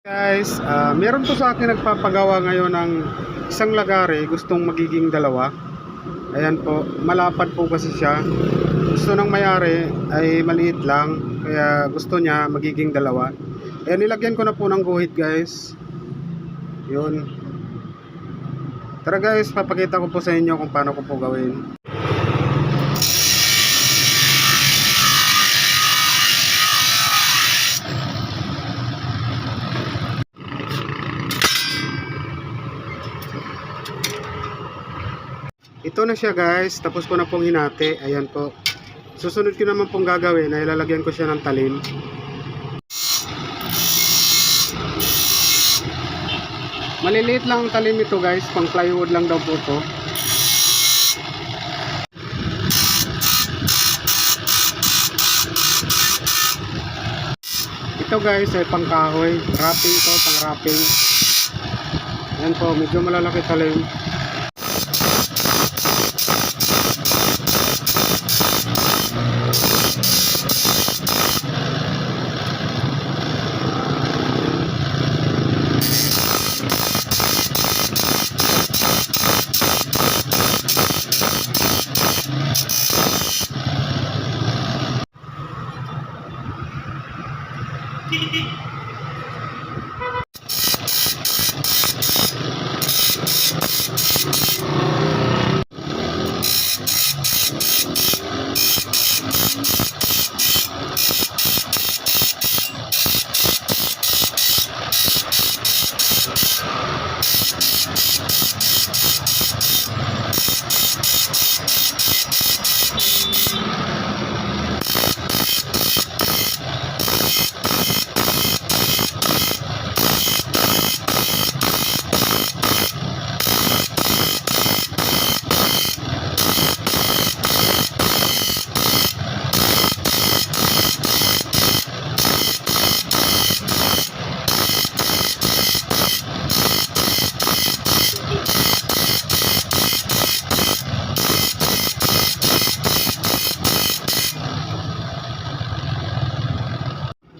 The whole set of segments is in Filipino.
Guys, meron po sa akin nagpapagawa ngayon ng isang lagare, gustong magiging dalawa. Ayan po, malapad po kasi siya. Gusto ng may-ari ay maliit lang, kaya gusto niya magiging dalawa. Ayan, nilagyan ko na po ng guhit guys. Yun. Tara guys, papakita ko po sa inyo kung paano ko po gawin. Ito na siya guys, tapos ko na pong hinati. Ayan po. Susunod ko naman pong gagawin ay lalagyan ko siya ng talim. Maliliit lang ang talim ito guys, pang plywood lang daw po ito. Ito guys ay pang kahoy, wrapping ito, pang wrapping. Ayan po, medyo malalaki talim.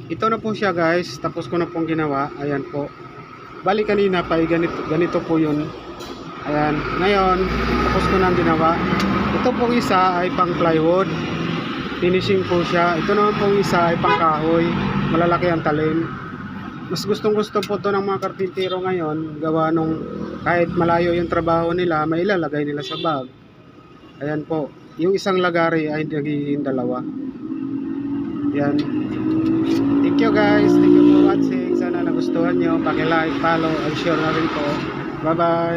Ito na po siya guys, tapos ko na pong ginawa. Ayan po. Bali kanina pa ay ganito po yun. Ayan, ngayon tapos ko na ginawa. Ito pong isa ay pang plywood, finishing po siya. Ito naman pong isa ay pang kahoy, malalaki ang talim. Mas gustong gusto po to ng mga karpintero ngayon, gawa nung kahit malayo yung trabaho nila, may ilalagay nila sa bag. Ayan po, yung isang lagari ay nagiging dalawa. Yan. Thank you guys, thank you for watching. Sana nagustuhan nyo. Paki-like, follow, and share na rin po. Bye bye.